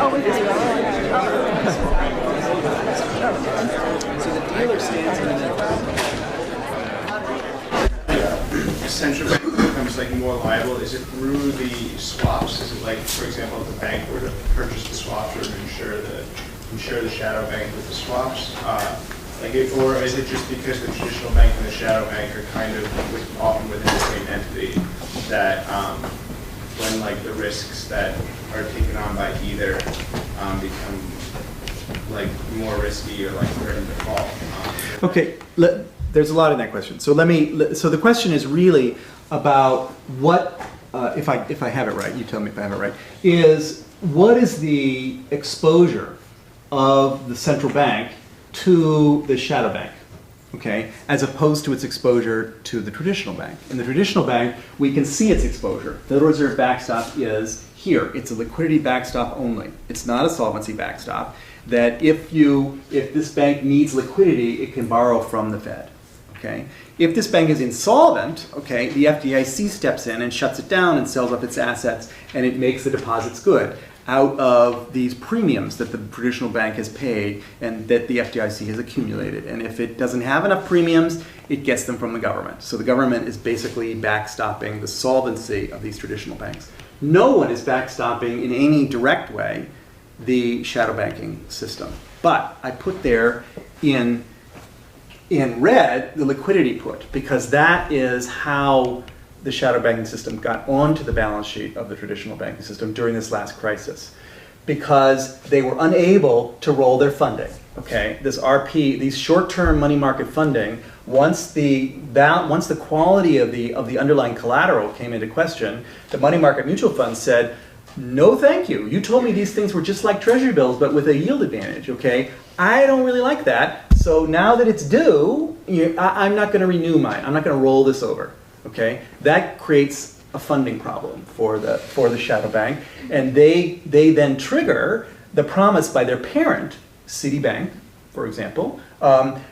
So the dealer stands in the central bank becomes like more liable. Is it through the swaps? Is it like, for example, if the bank were to purchase the swaps or to insure the shadow bank with the swaps? Or is it just because the traditional bank and the shadow bank are kind of often within the same entity that when like the risks that are taken on by either become like more risky or like they're in default? Okay, there's a lot in that question. So so the question is really about what, if I have it right, you tell me if I have it right, is what is the exposure of the central bank to the shadow bank, okay, as opposed to its exposure to the traditional bank. In the traditional bank, we can see its exposure. The Federal Reserve backstop is here. It's a liquidity backstop only. It's not a solvency backstop. That if this bank needs liquidity, it can borrow from the Fed, okay? If this bank is insolvent, okay, the FDIC steps in and shuts it down and sells off its assets, and it makes the deposits good out of these premiums that the traditional bank has paid and that the FDIC has accumulated. And if it doesn't have enough premiums, it gets them from the government. So the government is basically backstopping the solvency of these traditional banks. No one is backstopping in any direct way the shadow banking system. But I put there in red the liquidity put, because that is how the shadow banking system got onto the balance sheet of the traditional banking system during this last crisis, because they were unable to roll their funding. Okay, this RP, these short-term money market funding, once the quality of the underlying collateral came into question, the money market mutual funds said, "No, thank you. You told me these things were just like treasury bills, but with a yield advantage. Okay, I don't really like that. So now that it's due, I'm not going to renew mine. I'm not going to roll this over." Okay, that creates a funding problem for the shadow bank, and they then trigger the promise by their parent, Citibank, for example,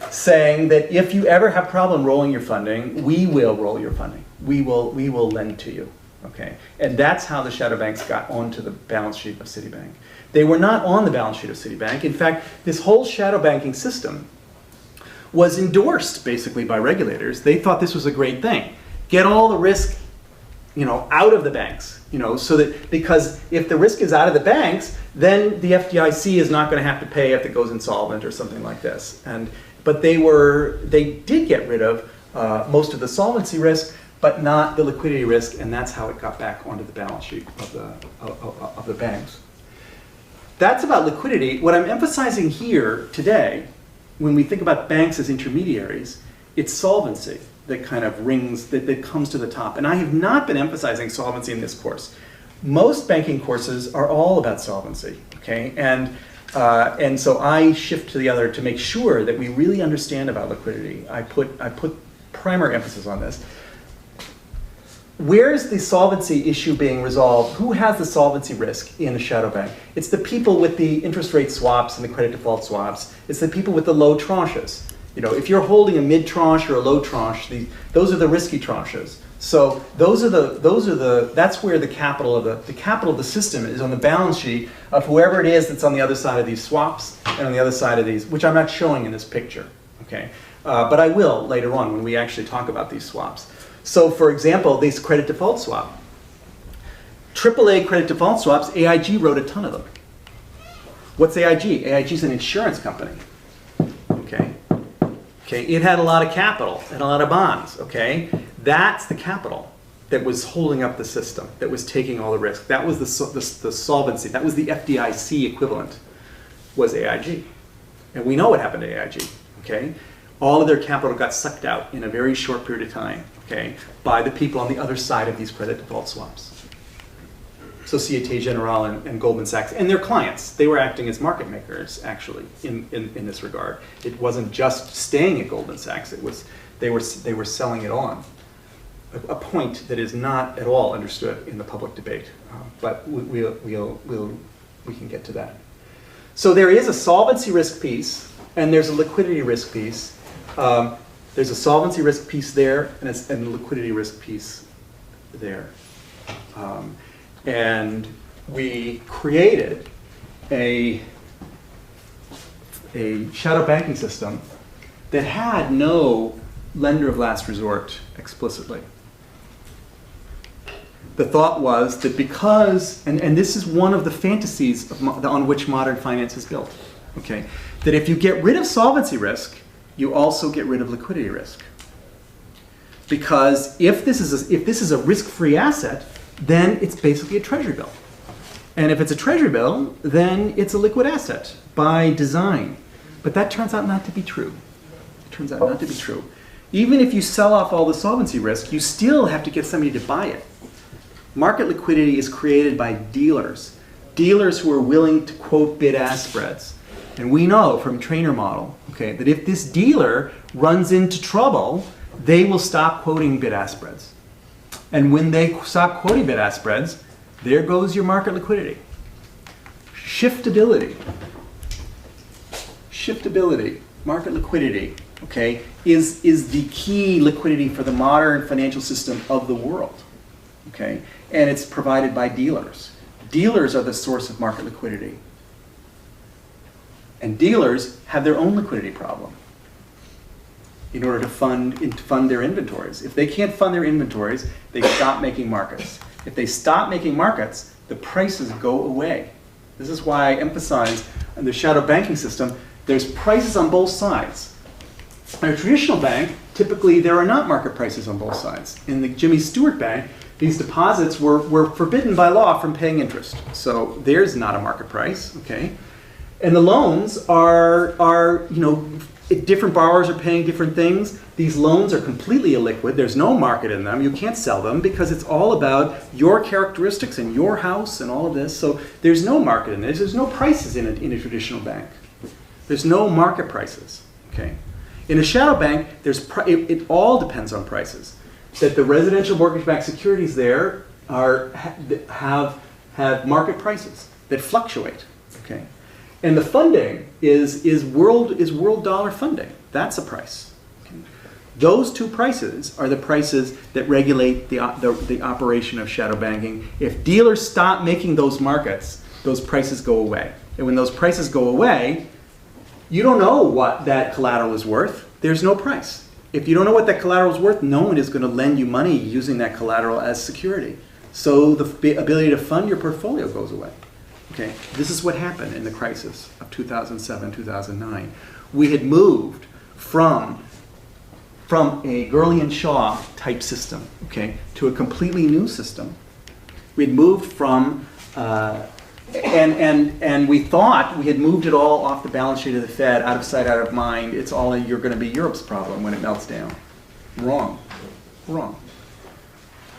saying that if you ever have problem rolling your funding, we will roll your funding. We will lend to you. Okay, and that's how the shadow banks got onto the balance sheet of Citibank. They were not on the balance sheet of Citibank. In fact, this whole shadow banking system was endorsed basically by regulators. They thought this was a great thing. Get all the risk, out of the banks, so that, because if the risk is out of the banks, then the FDIC is not going to have to pay if it goes insolvent or something like this. But they did get rid of most of the solvency risk, but not the liquidity risk, and that's how it got back onto the balance sheet of the banks. That's about liquidity. What I'm emphasizing here today, when we think about banks as intermediaries, it's solvency that kind of rings, that comes to the top. And I have not been emphasizing solvency in this course. Most banking courses are all about solvency, okay? And so I shift to the other to make sure that we really understand about liquidity. I put primary emphasis on this. Where is the solvency issue being resolved? Who has the solvency risk in a shadow bank? It's the people with the interest rate swaps and the credit default swaps. It's the people with the low tranches. If you're holding a mid tranche or a low tranche, those are the risky tranches. So that's where the capital of the system is on the balance sheet of whoever it is that's on the other side of these swaps and on the other side of these, which I'm not showing in this picture. Okay, but I will later on when we actually talk about these swaps. So for example, this credit default swap. AAA credit default swaps, AIG wrote a ton of them. What's AIG? AIG is an insurance company. Okay, it had a lot of capital and a lot of bonds, okay? That's the capital that was holding up the system, that was taking all the risk. That was the solvency, that was the FDIC equivalent, was AIG. And we know what happened to AIG, okay? All of their capital got sucked out in a very short period of time, okay, by the people on the other side of these credit default swaps. Societe Generale and Goldman Sachs and their clients. They were acting as market makers, actually, in this regard. It wasn't just staying at Goldman Sachs. They were selling it on. A point that is not at all understood in the public debate, but we can get to that. So there is a solvency risk piece, and there's a liquidity risk piece. There's a solvency risk piece there, and a liquidity risk piece there. And we created a shadow banking system that had no lender of last resort explicitly. The thought was that because, and this is one of the fantasies on which modern finance is built, okay, that if you get rid of solvency risk, you also get rid of liquidity risk. Because if this is a risk-free asset, then it's basically a treasury bill. And if it's a treasury bill, then it's a liquid asset by design. But that turns out not to be true. It turns out not to be true. Even if you sell off all the solvency risk, you still have to get somebody to buy it. Market liquidity is created by dealers. Dealers who are willing to quote bid-ask spreads. And we know from trainer model, okay, that if this dealer runs into trouble, they will stop quoting bid-ask spreads. And when they stop quoting bid-ask spreads, there goes your market liquidity. Shiftability. Shiftability, market liquidity, okay, is the key liquidity for the modern financial system of the world, okay? And it's provided by dealers. Dealers are the source of market liquidity. And dealers have their own liquidity problem in order to fund their inventories. If they can't fund their inventories, they stop making markets. If they stop making markets, the prices go away. This is why I emphasize in the shadow banking system, there's prices on both sides. In a traditional bank, typically there are not market prices on both sides. In the Jimmy Stewart Bank, these deposits were forbidden by law from paying interest. So there's not a market price, okay? And the loans are different borrowers are paying different things. These loans are completely illiquid. There's no market in them. You can't sell them because it's all about your characteristics and your house and all of this. So there's no market in this. There's no prices in a traditional bank. There's no market prices, okay? In a shadow bank, it all depends on prices. That the residential mortgage-backed securities there have market prices that fluctuate, okay? And the funding is world dollar funding. That's a price. Okay? Those two prices are the prices that regulate the operation of shadow banking. If dealers stop making those markets, those prices go away. And when those prices go away, you don't know what that collateral is worth. There's no price. If you don't know what that collateral is worth, no one is going to lend you money using that collateral as security. So the ability to fund your portfolio goes away. Okay, this is what happened in the crisis of 2007, 2009. We had moved from a Gurley and Shaw type system, okay, to a completely new system. We had moved from, and we thought we had moved it all off the balance sheet of the Fed, out of sight, out of mind. It's all you're going to be Europe's problem when it melts down. Wrong. Wrong.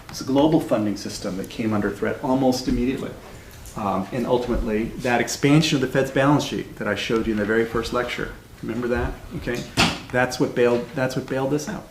It's a global funding system that came under threat almost immediately. And ultimately, that expansion of the Fed's balance sheet that I showed you in the very first lecture, remember that? Okay, that's what bailed this out.